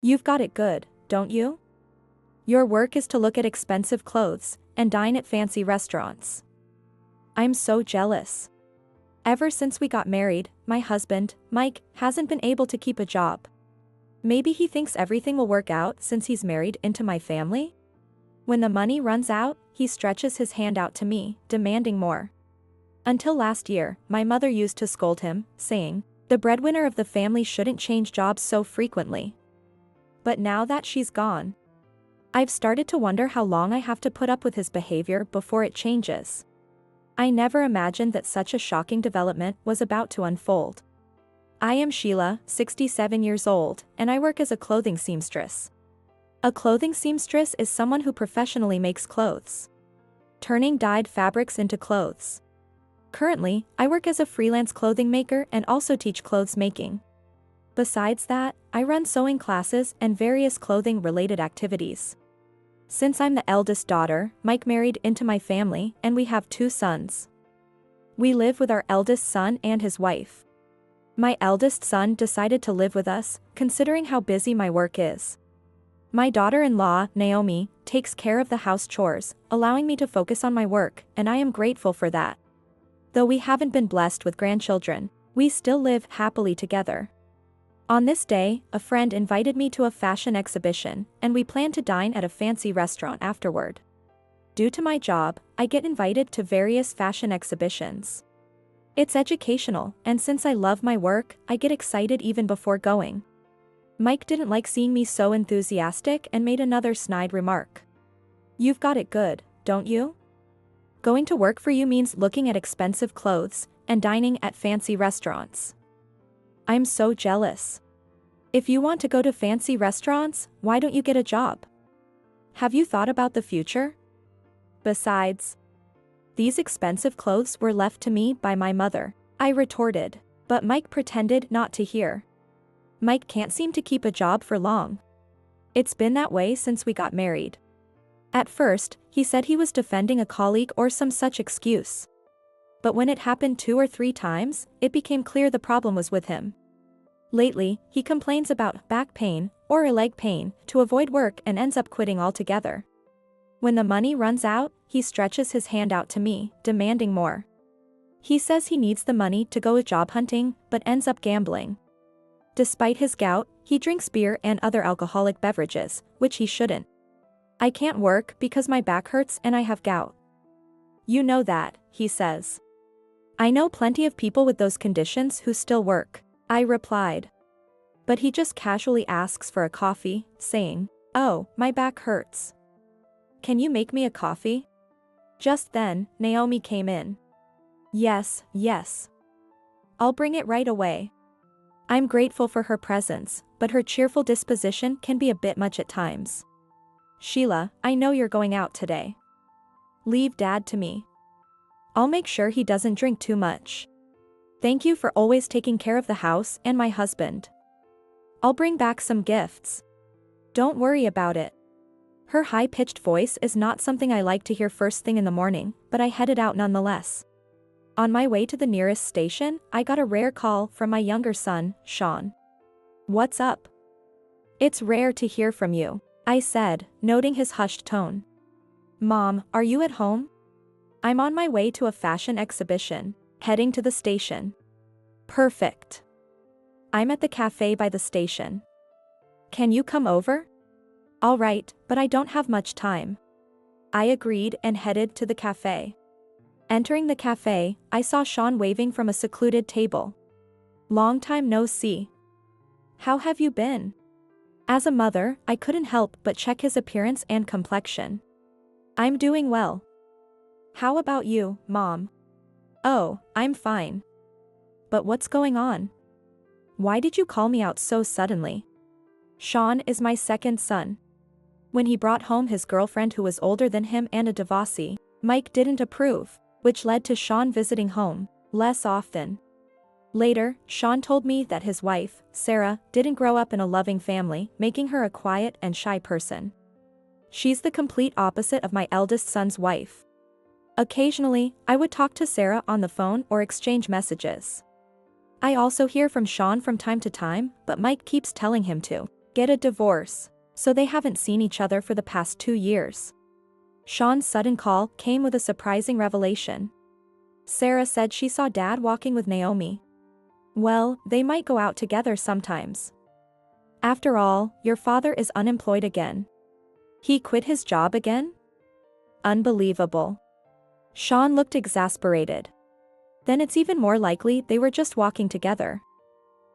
You've got it good, don't you? Your work is to look at expensive clothes and dine at fancy restaurants. I'm so jealous. Ever since we got married, my husband, Mike, hasn't been able to keep a job. Maybe he thinks everything will work out since he's married into my family? When the money runs out, he stretches his hand out to me, demanding more. Until last year, my mother used to scold him, saying, "The breadwinner of the family shouldn't change jobs so frequently." But now that she's gone, I've started to wonder how long I have to put up with his behavior before it changes. I never imagined that such a shocking development was about to unfold. I am Sheila, 67 years old, and I work as a clothing seamstress. A clothing seamstress is someone who professionally makes clothes, turning dyed fabrics into clothes. Currently, I work as a freelance clothing maker and also teach clothes making. Besides that, I run sewing classes and various clothing-related activities. Since I'm the eldest daughter, Mike married into my family, and we have 2 sons. We live with our eldest son and his wife. My eldest son decided to live with us, considering how busy my work is. My daughter-in-law, Naomi, takes care of the house chores, allowing me to focus on my work, and I am grateful for that. Though we haven't been blessed with grandchildren, we still live happily together. On this day, a friend invited me to a fashion exhibition, and we plan to dine at a fancy restaurant afterward. Due to my job, I get invited to various fashion exhibitions. It's educational, and since I love my work, I get excited even before going. Mike didn't like seeing me so enthusiastic and made another snide remark. You've got it good, don't you? Going to work for you means looking at expensive clothes and dining at fancy restaurants. I'm so jealous. If you want to go to fancy restaurants, why don't you get a job? Have you thought about the future? Besides, these expensive clothes were left to me by my mother, I retorted, but Mike pretended not to hear. Mike can't seem to keep a job for long. It's been that way since we got married. At first, he said he was defending a colleague or some such excuse. But when it happened 2 or 3 times, it became clear the problem was with him. Lately, he complains about back pain or a leg pain to avoid work and ends up quitting altogether. When the money runs out, he stretches his hand out to me, demanding more. He says he needs the money to go job hunting, but ends up gambling. Despite his gout, he drinks beer and other alcoholic beverages, which he shouldn't. I can't work because my back hurts and I have gout. You know that, he says. I know plenty of people with those conditions who still work, I replied. But he just casually asks for a coffee, saying, "Oh, my back hurts. Can you make me a coffee?" Just then, Naomi came in. Yes. I'll bring it right away. I'm grateful for her presence, but her cheerful disposition can be a bit much at times. Sheila, I know you're going out today. Leave Dad to me. I'll make sure he doesn't drink too much. Thank you for always taking care of the house and my husband. I'll bring back some gifts. Don't worry about it. Her high-pitched voice is not something I like to hear first thing in the morning, but I headed out nonetheless. On my way to the nearest station, I got a rare call from my younger son, Sean. What's up? It's rare to hear from you, I said, noting his hushed tone. Mom, are you at home? I'm on my way to a fashion exhibition, heading to the station. Perfect. I'm at the cafe by the station. Can you come over? All right, but I don't have much time. I agreed and headed to the cafe. Entering the cafe, I saw Sean waving from a secluded table. Long time no see. How have you been? As a mother, I couldn't help but check his appearance and complexion. I'm doing well. How about you, Mom? Oh, I'm fine. But what's going on? Why did you call me out so suddenly? Sean is my second son. When he brought home his girlfriend who was older than him and a divorcee, Mike didn't approve, which led to Sean visiting home less often. Later, Sean told me that his wife, Sarah, didn't grow up in a loving family, making her a quiet and shy person. She's the complete opposite of my eldest son's wife. Occasionally, I would talk to Sarah on the phone or exchange messages. I also hear from Sean from time to time, but Mike keeps telling him to Get a divorce. So they haven't seen each other for the past 2 years. Sean's sudden call came with a surprising revelation. Sarah said she saw Dad walking with Naomi. Well, they might go out together sometimes. After all, your father is unemployed again. He quit his job again? Unbelievable. Sean looked exasperated. Then it's even more likely they were just walking together.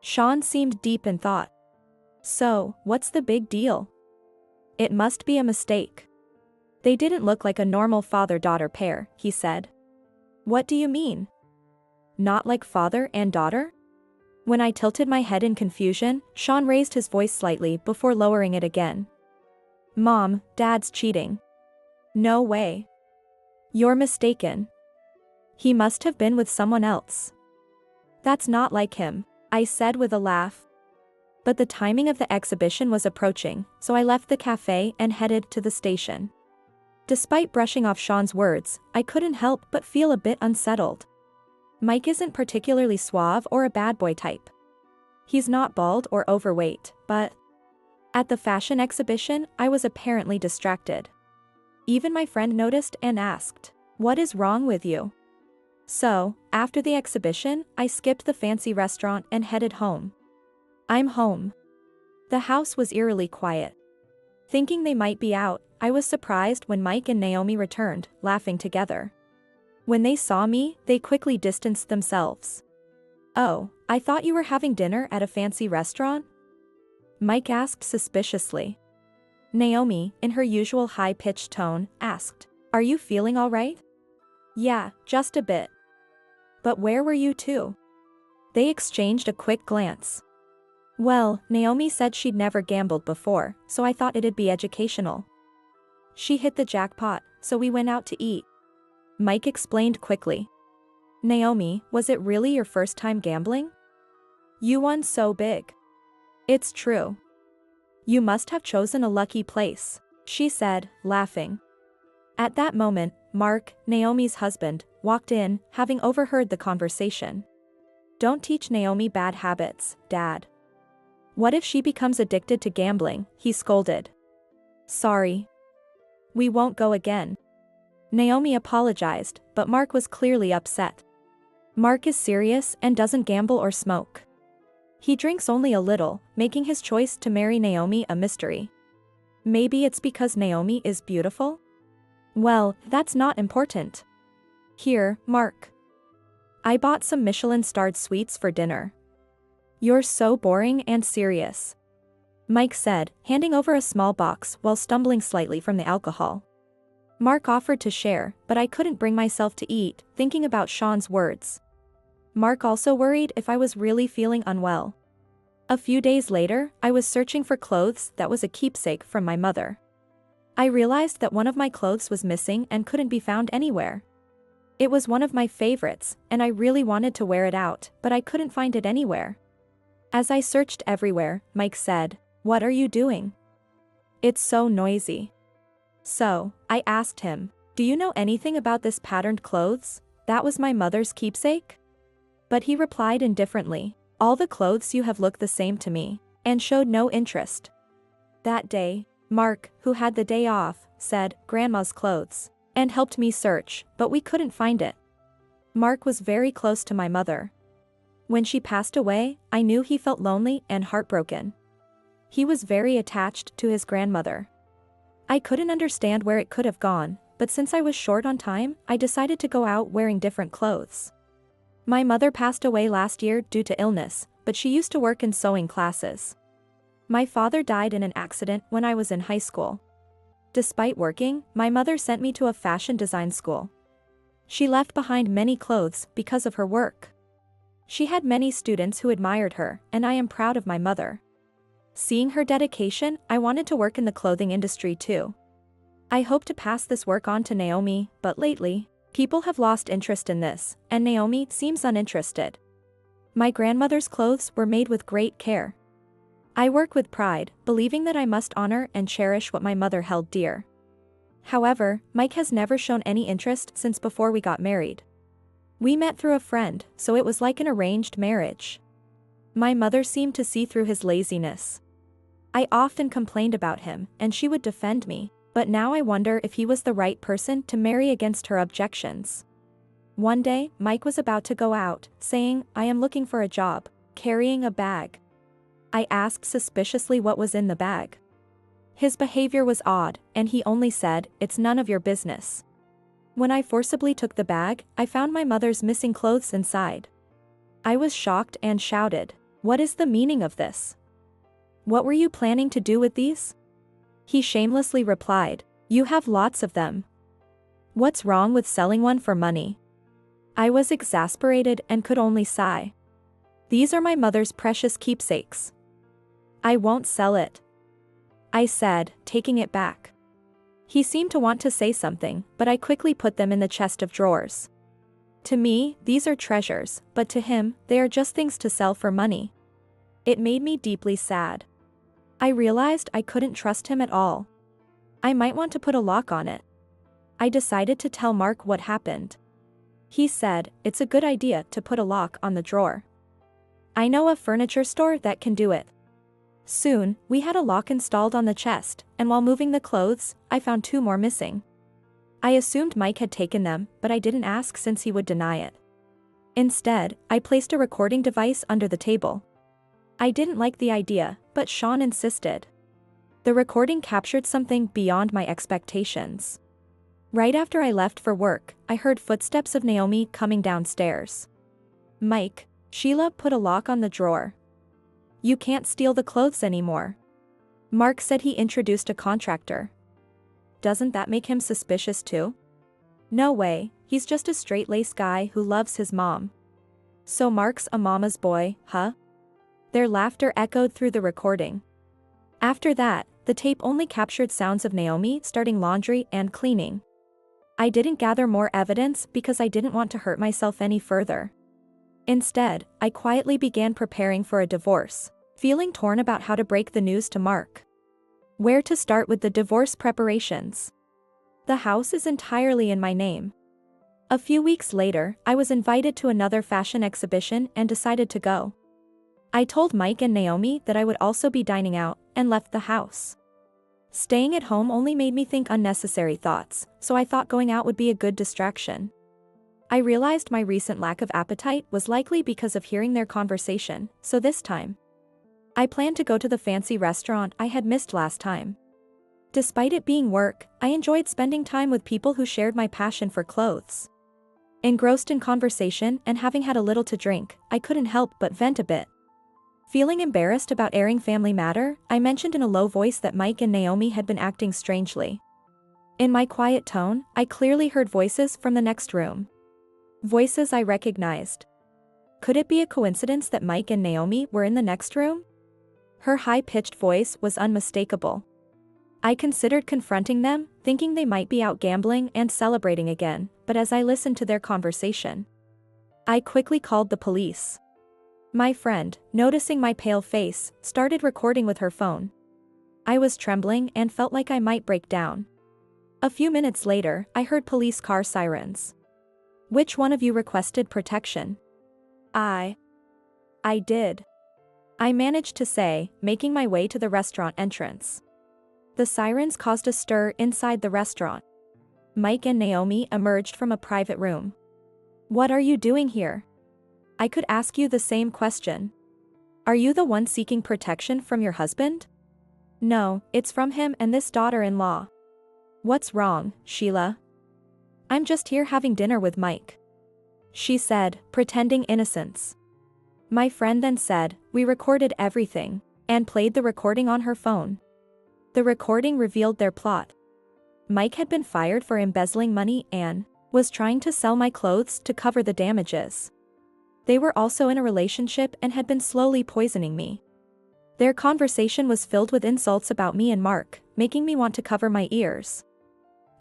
Sean seemed deep in thought. So, what's the big deal? It must be a mistake. They didn't look like a normal father-daughter pair, he said. What do you mean? Not like father and daughter? When I tilted my head in confusion, Sean raised his voice slightly before lowering it again. Mom, Dad's cheating. No way. You're mistaken. He must have been with someone else. That's not like him, I said with a laugh. But the timing of the exhibition was approaching, so I left the cafe and headed to the station. Despite brushing off Sean's words, I couldn't help but feel a bit unsettled. Mike isn't particularly suave or a bad boy type. He's not bald or overweight, but at the fashion exhibition, I was apparently distracted. Even my friend noticed and asked, "What is wrong with you?" So, after the exhibition, I skipped the fancy restaurant and headed home. I'm home. The house was eerily quiet. Thinking they might be out, I was surprised when Mike and Naomi returned, laughing together. When they saw me, they quickly distanced themselves. Oh, I thought you were having dinner at a fancy restaurant? Mike asked suspiciously. Naomi, in her usual high-pitched tone, asked, Are you feeling all right? Yeah, just a bit. But where were you two? They exchanged a quick glance. Well, Naomi said she'd never gambled before, so I thought it'd be educational. She hit the jackpot, so we went out to eat. Mike explained quickly. Naomi, was it really your first time gambling? You won so big. It's true. You must have chosen a lucky place, she said, laughing. At that moment, Mark, Naomi's husband, walked in, having overheard the conversation. Don't teach Naomi bad habits, Dad. What if she becomes addicted to gambling? He scolded. Sorry. We won't go again. Naomi apologized, but Mark was clearly upset. Mark is serious and doesn't gamble or smoke. He drinks only a little, making his choice to marry Naomi a mystery. Maybe it's because Naomi is beautiful? Well, that's not important. Here, Mark. I bought some Michelin-starred sweets for dinner. You're so boring and serious, Mike said, handing over a small box while stumbling slightly from the alcohol. Mark offered to share, but I couldn't bring myself to eat, thinking about Sean's words. Mark also worried if I was really feeling unwell. A few days later, I was searching for clothes that was a keepsake from my mother. I realized that one of my clothes was missing and couldn't be found anywhere. It was one of my favorites, and I really wanted to wear it out, but I couldn't find it anywhere. As I searched everywhere, Mike said, What are you doing? It's so noisy. So, I asked him, Do you know anything about this patterned clothes? That was my mother's keepsake? But he replied indifferently, All the clothes you have look the same to me, and showed no interest. That day, Mark, who had the day off, said, Grandma's clothes, and helped me search, but we couldn't find it. Mark was very close to my mother. When she passed away, I knew he felt lonely and heartbroken. He was very attached to his grandmother. I couldn't understand where it could have gone, but since I was short on time, I decided to go out wearing different clothes. My mother passed away last year due to illness, but she used to work in sewing classes. My father died in an accident when I was in high school. Despite working, my mother sent me to a fashion design school. She left behind many clothes because of her work. She had many students who admired her, and I am proud of my mother. Seeing her dedication, I wanted to work in the clothing industry too. I hope to pass this work on to Naomi, but lately, people have lost interest in this, and Naomi seems uninterested. My grandmother's clothes were made with great care. I work with pride, believing that I must honor and cherish what my mother held dear. However, Mike has never shown any interest since before we got married. We met through a friend, so it was like an arranged marriage. My mother seemed to see through his laziness. I often complained about him, and she would defend me, but now I wonder if he was the right person to marry against her objections. One day, Mike was about to go out, saying, "I am looking for a job," carrying a bag. I asked suspiciously what was in the bag. His behavior was odd, and he only said, "It's none of your business." When I forcibly took the bag, I found my mother's missing clothes inside. I was shocked and shouted, "What is the meaning of this? What were you planning to do with these?" He shamelessly replied, "You have lots of them. What's wrong with selling one for money?" I was exasperated and could only sigh. "These are my mother's precious keepsakes. I won't sell it," I said, taking it back. He seemed to want to say something, but I quickly put them in the chest of drawers. To me, these are treasures, but to him, they are just things to sell for money. It made me deeply sad. I realized I couldn't trust him at all. I might want to put a lock on it. I decided to tell Mark what happened. He said, "It's a good idea to put a lock on the drawer. I know a furniture store that can do it." Soon, we had a lock installed on the chest, and while moving the clothes, I found 2 more missing. I assumed Mike had taken them, but I didn't ask since he would deny it. Instead, I placed a recording device under the table. I didn't like the idea, but Sean insisted. The recording captured something beyond my expectations. Right after I left for work, I heard footsteps of Naomi coming downstairs. "Mike, Sheila put a lock on the drawer. You can't steal the clothes anymore." Mark said he introduced a contractor. Doesn't that make him suspicious too? No way, he's just a straight-laced guy who loves his mom. So Mark's a mama's boy, huh? Their laughter echoed through the recording. After that, the tape only captured sounds of Naomi starting laundry and cleaning. I didn't gather more evidence because I didn't want to hurt myself any further. Instead, I quietly began preparing for a divorce, feeling torn about how to break the news to Mark. Where to start with the divorce preparations? The house is entirely in my name. A few weeks later, I was invited to another fashion exhibition and decided to go. I told Mike and Naomi that I would also be dining out, and left the house. Staying at home only made me think unnecessary thoughts, so I thought going out would be a good distraction. I realized my recent lack of appetite was likely because of hearing their conversation, so this time, I planned to go to the fancy restaurant I had missed last time. Despite it being work, I enjoyed spending time with people who shared my passion for clothes. Engrossed in conversation and having had a little to drink, I couldn't help but vent a bit. Feeling embarrassed about airing family matter, I mentioned in a low voice that Mike and Naomi had been acting strangely. In my quiet tone, I clearly heard voices from the next room. Voices I recognized. Could it be a coincidence that Mike and Naomi were in the next room? Her high-pitched voice was unmistakable. I considered confronting them, thinking they might be out gambling and celebrating again, but as I listened to their conversation, I quickly called the police. My friend, noticing my pale face, started recording with her phone. I was trembling and felt like I might break down. A few minutes later, I heard police car sirens. "Which one of you requested protection?" I did," I managed to say, making my way to the restaurant entrance. The sirens caused a stir inside the restaurant. Mike and Naomi emerged from a private room. "What are you doing here? I could ask you the same question. Are you the one seeking protection from your husband?" "No, it's from him and this daughter-in-law." "What's wrong, Sheila?" "I'm just here having dinner with Mike," she said, pretending innocence. My friend then said, "We recorded everything," and played the recording on her phone. The recording revealed their plot. Mike had been fired for embezzling money and was trying to sell my clothes to cover the damages. They were also in a relationship and had been slowly poisoning me. Their conversation was filled with insults about me and Mark, making me want to cover my ears.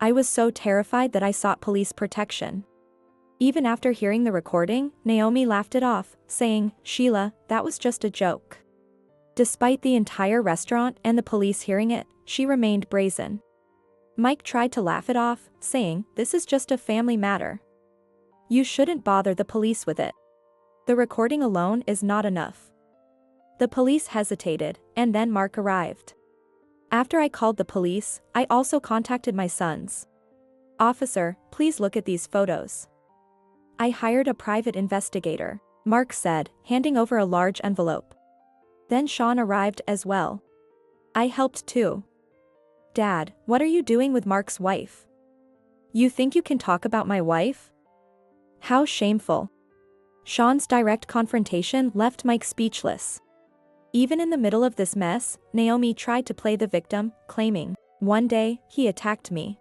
I was so terrified that I sought police protection. Even after hearing the recording, Naomi laughed it off, saying, "Sheila, that was just a joke." Despite the entire restaurant and the police hearing it, she remained brazen. Mike tried to laugh it off, saying, "This is just a family matter. You shouldn't bother the police with it. The recording alone is not enough." The police hesitated, and then Mark arrived. After I called the police, I also contacted my sons. "Officer, please look at these photos." "I hired a private investigator," Mark said, handing over a large envelope. Then Sean arrived as well. "I helped too." "Dad, what are you doing with Mark's wife?" "You think you can talk about my wife? How shameful." Sean's direct confrontation left Mike speechless. Even in the middle of this mess, Naomi tried to play the victim, claiming, "One day, he attacked me."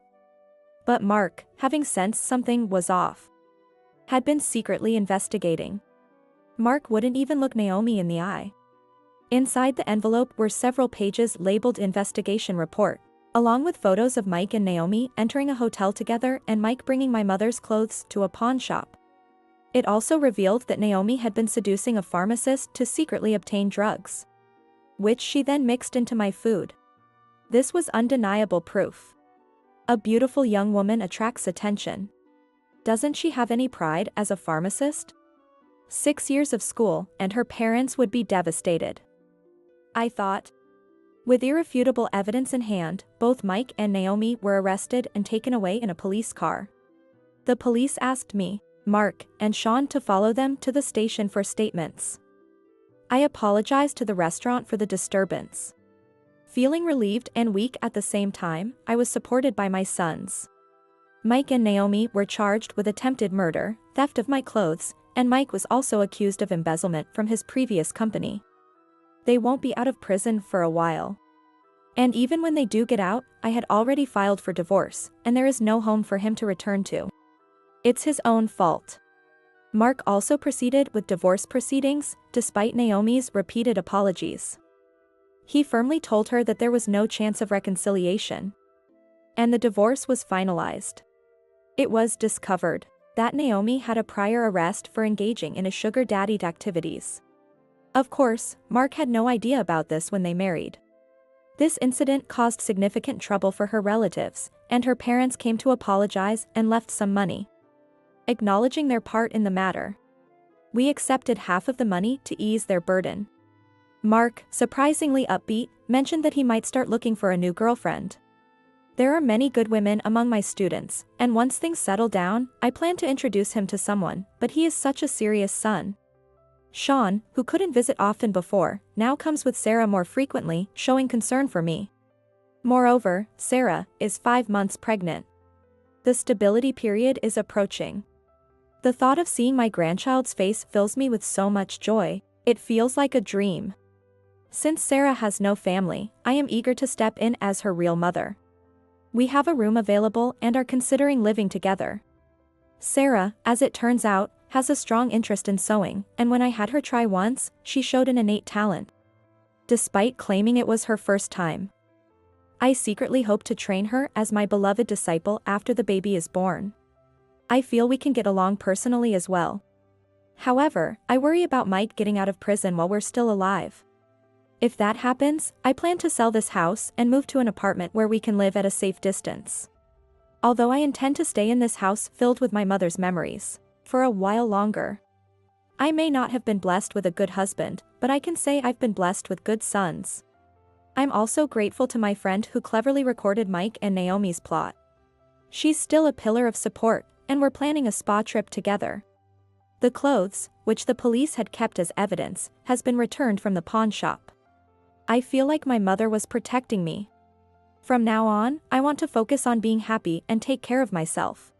But Mark, having sensed something was off, had been secretly investigating. Mark wouldn't even look Naomi in the eye. Inside the envelope were several pages labeled investigation report, along with photos of Mike and Naomi entering a hotel together and Mike bringing my mother's clothes to a pawn shop. It also revealed that Naomi had been seducing a pharmacist to secretly obtain drugs, which she then mixed into my food. This was undeniable proof. A beautiful young woman attracts attention. Doesn't she have any pride as a pharmacist? 6 years of school, and her parents would be devastated, I thought. With irrefutable evidence in hand, both Mike and Naomi were arrested and taken away in a police car. The police asked me, Mark, and Sean to follow them to the station for statements. I apologized to the restaurant for the disturbance. Feeling relieved and weak at the same time, I was supported by my sons. Mike and Naomi were charged with attempted murder, theft of my clothes, and Mike was also accused of embezzlement from his previous company. They won't be out of prison for a while. And even when they do get out, I had already filed for divorce, and there is no home for him to return to. It's his own fault. Mark also proceeded with divorce proceedings, despite Naomi's repeated apologies. He firmly told her that there was no chance of reconciliation. And the divorce was finalized. It was discovered that Naomi had a prior arrest for engaging in a sugar daddy activities. Of course, Mark had no idea about this when they married. This incident caused significant trouble for her relatives, and her parents came to apologize and left some money, acknowledging their part in the matter. We accepted half of the money to ease their burden. Mark, surprisingly upbeat, mentioned that he might start looking for a new girlfriend. There are many good women among my students, and once things settle down, I plan to introduce him to someone, but he is such a serious son. Sean, who couldn't visit often before, now comes with Sarah more frequently, showing concern for me. Moreover, Sarah is 5 months pregnant. The stability period is approaching. The thought of seeing my grandchild's face fills me with so much joy. It feels like a dream. Since Sarah has no family, I am eager to step in as her real mother. We have a room available and are considering living together. Sarah, as it turns out, has a strong interest in sewing, and when I had her try once, she showed an innate talent, despite claiming it was her first time. I secretly hope to train her as my beloved disciple after the baby is born. I feel we can get along personally as well. However, I worry about Mike getting out of prison while we're still alive. If that happens, I plan to sell this house and move to an apartment where we can live at a safe distance. Although I intend to stay in this house filled with my mother's memories for a while longer. I may not have been blessed with a good husband, but I can say I've been blessed with good sons. I'm also grateful to my friend who cleverly recorded Mike and Naomi's plot. She's still a pillar of support, and we're planning a spa trip together. The clothes, which the police had kept as evidence, has been returned from the pawn shop. I feel like my mother was protecting me. From now on, I want to focus on being happy and take care of myself.